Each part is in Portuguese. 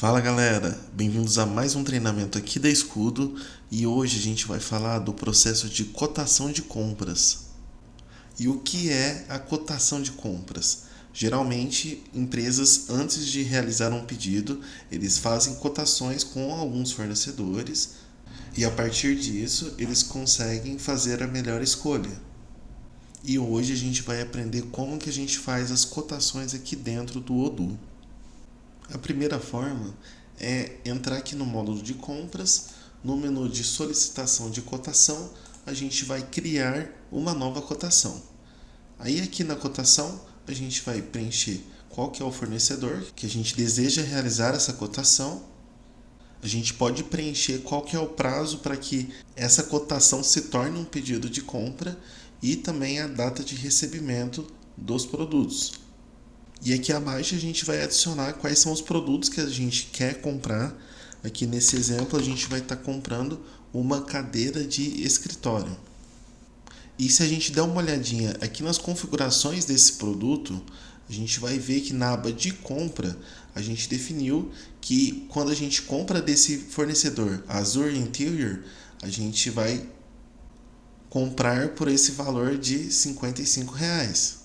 Fala galera, bem-vindos a mais um treinamento aqui da Escudo e hoje a gente vai falar do processo de cotação de compras. E o que é a cotação de compras? Geralmente, empresas antes de realizar um pedido, eles fazem cotações com alguns fornecedores e a partir disso eles conseguem fazer a melhor escolha. E hoje a gente vai aprender como que a gente faz as cotações aqui dentro do Odoo. A primeira forma é entrar aqui no módulo de compras, no menu de solicitação de cotação, a gente vai criar uma nova cotação. Aí aqui na cotação, a gente vai preencher qual que é o fornecedor que a gente deseja realizar essa cotação. A gente pode preencher qual que é o prazo para que essa cotação se torne um pedido de compra e também a data de recebimento dos produtos. E aqui abaixo a gente vai adicionar quais são os produtos que a gente quer comprar. Aqui nesse exemplo a gente vai estar comprando uma cadeira de escritório. E se a gente der uma olhadinha aqui nas configurações desse produto, a gente vai ver que na aba de compra a gente definiu que quando a gente compra desse fornecedor Azure Interior, a gente vai comprar por esse valor de R$55.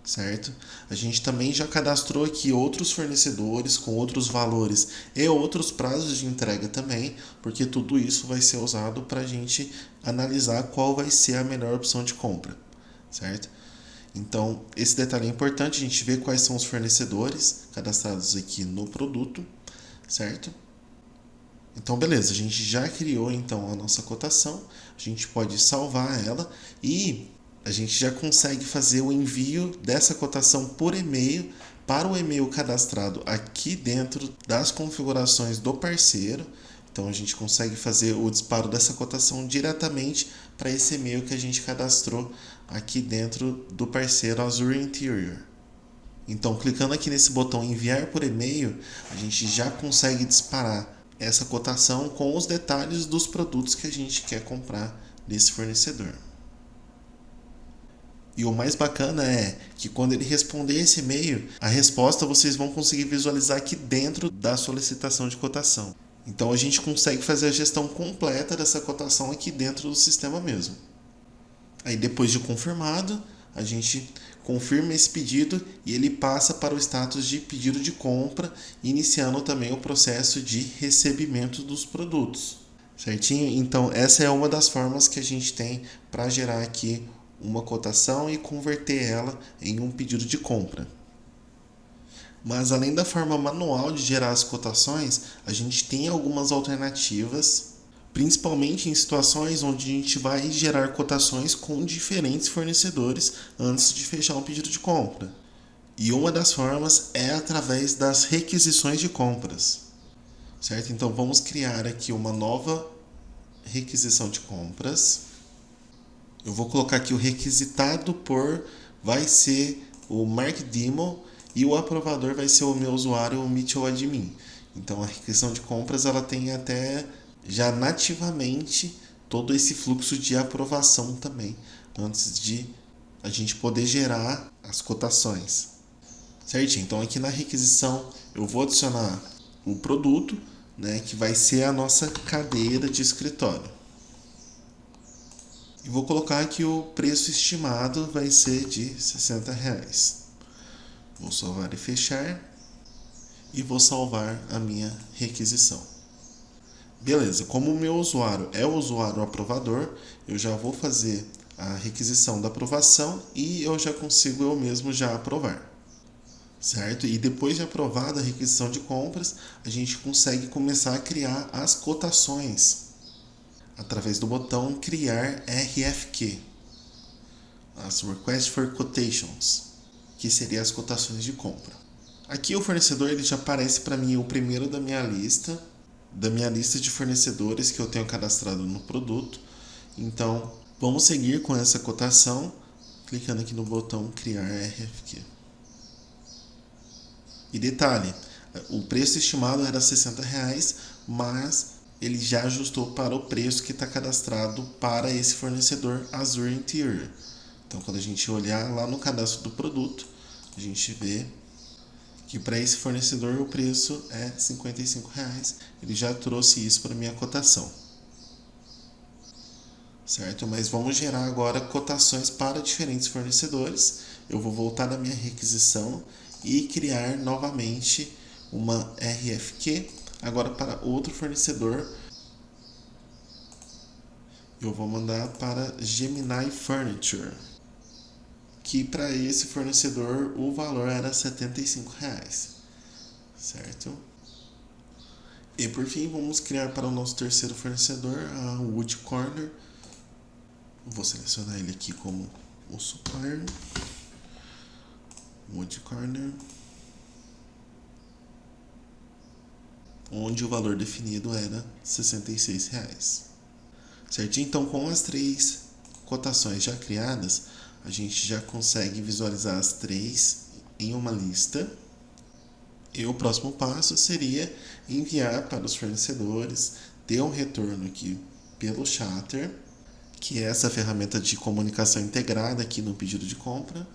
Certo? A gente também já cadastrou aqui outros fornecedores com outros valores e outros prazos de entrega também, porque tudo isso vai ser usado para a gente analisar qual vai ser a melhor opção de compra, certo? Então, esse detalhe é importante, a gente ver quais são os fornecedores cadastrados aqui no produto, certo? Então, beleza, a gente já criou então a nossa cotação, a gente pode salvar ela e a gente já consegue fazer o envio dessa cotação por e-mail para o e-mail cadastrado aqui dentro das configurações do parceiro. Então a gente consegue fazer o disparo dessa cotação diretamente para esse e-mail que a gente cadastrou aqui dentro do parceiro Azure Interior. Então, clicando aqui nesse botão enviar por e-mail, a gente já consegue disparar essa cotação com os detalhes dos produtos que a gente quer comprar desse fornecedor. E o mais bacana é que quando ele responder esse e-mail, a resposta vocês vão conseguir visualizar aqui dentro da solicitação de cotação. Então a gente consegue fazer a gestão completa dessa cotação aqui dentro do sistema mesmo. Aí depois de confirmado, a gente confirma esse pedido e ele passa para o status de pedido de compra, iniciando também o processo de recebimento dos produtos. Certinho? Então essa é uma das formas que a gente tem para gerar aqui uma cotação e converter ela em um pedido de compra. Mas além da forma manual de gerar as cotações, a gente tem algumas alternativas, principalmente em situações onde a gente vai gerar cotações com diferentes fornecedores antes de fechar um pedido de compra. E uma das formas é através das requisições de compras. Certo? Então vamos criar aqui uma nova requisição de compras. Eu vou colocar aqui o requisitado por vai ser o Mark Demo e o aprovador vai ser o meu usuário, o Mitchell Admin. Então a requisição de compras ela tem até já nativamente todo esse fluxo de aprovação também, antes de a gente poder gerar as cotações. Certinho? Então aqui na requisição eu vou adicionar o produto, né, que vai ser a nossa cadeira de escritório. E vou colocar que o preço estimado vai ser de R$60. Vou salvar e fechar. E vou salvar a minha requisição. Beleza, como o meu usuário é o usuário aprovador, eu já vou fazer a requisição da aprovação e eu já consigo eu mesmo já aprovar. Certo? E depois de aprovada a requisição de compras, a gente consegue começar a criar as cotações através do botão criar RFQ, as Request for Quotations, que seriam as cotações de compra. Aqui o fornecedor ele já aparece para mim o primeiro da minha lista de fornecedores que eu tenho cadastrado no produto. Então vamos seguir com essa cotação, clicando aqui no botão criar RFQ. E detalhe, o preço estimado era R$60, mas ele já ajustou para o preço que está cadastrado para esse fornecedor Azure Interior. Então, quando a gente olhar lá no cadastro do produto, a gente vê que para esse fornecedor o preço é R$ 55. Ele já trouxe isso para minha cotação. Certo? Mas vamos gerar agora cotações para diferentes fornecedores. Eu vou voltar na minha requisição e criar novamente uma RFQ, agora para outro fornecedor. Eu vou mandar para Gemini Furniture, que para esse fornecedor o valor era R$ 75, certo? E por fim, vamos criar para o nosso terceiro fornecedor, a Wood Corner. Vou selecionar ele aqui como o supplier, Wood Corner, onde o valor definido era R$ 66. Certinho? Então, com as 3 cotações já criadas, a gente já consegue visualizar as 3 em uma lista. E o próximo passo seria enviar para os fornecedores, ter um retorno aqui pelo Chatter, que é essa ferramenta de comunicação integrada aqui no pedido de compra.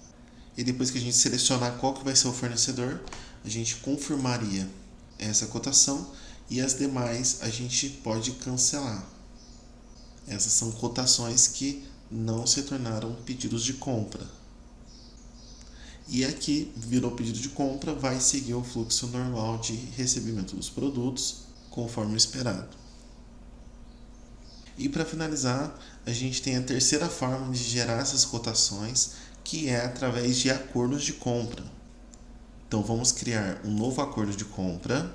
E depois que a gente selecionar qual que vai ser o fornecedor, a gente confirmaria essa cotação e as demais a gente pode cancelar. Essas são cotações que não se tornaram pedidos de compra. E aqui virou pedido de compra, vai seguir o fluxo normal de recebimento dos produtos, conforme esperado. E para finalizar, a gente tem a terceira forma de gerar essas cotações, que é através de acordos de compra. Então vamos criar um novo acordo de compra.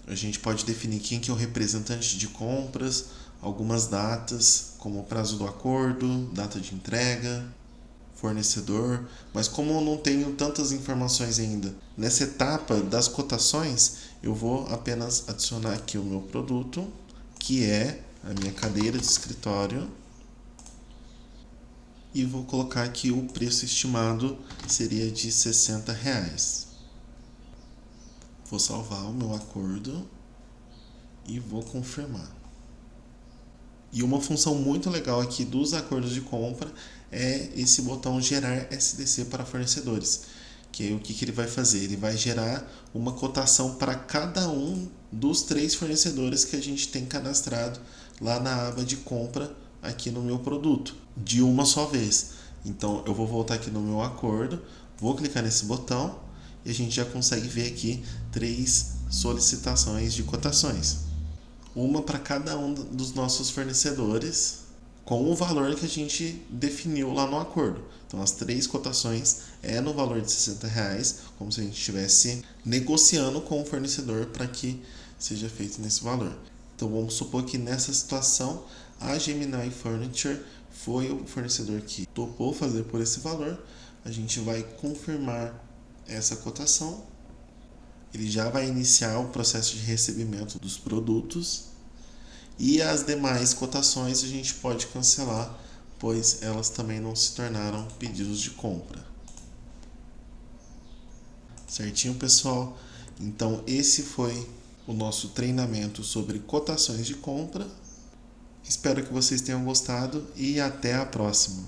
A gente pode definir quem que é o representante de compras, algumas datas, como o prazo do acordo, data de entrega, fornecedor, mas como eu não tenho tantas informações ainda, nessa etapa das cotações, eu vou apenas adicionar aqui o meu produto, que é a minha cadeira de escritório, e vou colocar aqui o preço estimado seria de R$ 60. Vou salvar o meu acordo e vou confirmar. E uma função muito legal aqui dos acordos de compra é esse botão gerar SDC para fornecedores. Que é o que ele vai fazer? Ele vai gerar uma cotação para cada um dos 3 fornecedores que a gente tem cadastrado lá na aba de compra aqui no meu produto, de uma só vez. Então eu vou voltar aqui no meu acordo, vou clicar nesse botão e a gente já consegue ver aqui 3 solicitações de cotações. Uma para cada um dos nossos fornecedores, com o valor que a gente definiu lá no acordo. Então as 3 cotações é no valor de R$ 60, como se a gente estivesse negociando com o fornecedor para que seja feito nesse valor. Então vamos supor que nessa situação a Gemini Furniture foi o fornecedor que topou fazer por esse valor. A gente vai confirmar essa cotação. Ele já vai iniciar o processo de recebimento dos produtos e as demais cotações a gente pode cancelar, pois elas também não se tornaram pedidos de compra. Certinho, pessoal? Então esse foi o nosso treinamento sobre cotações de compra. Espero que vocês tenham gostado e até a próxima.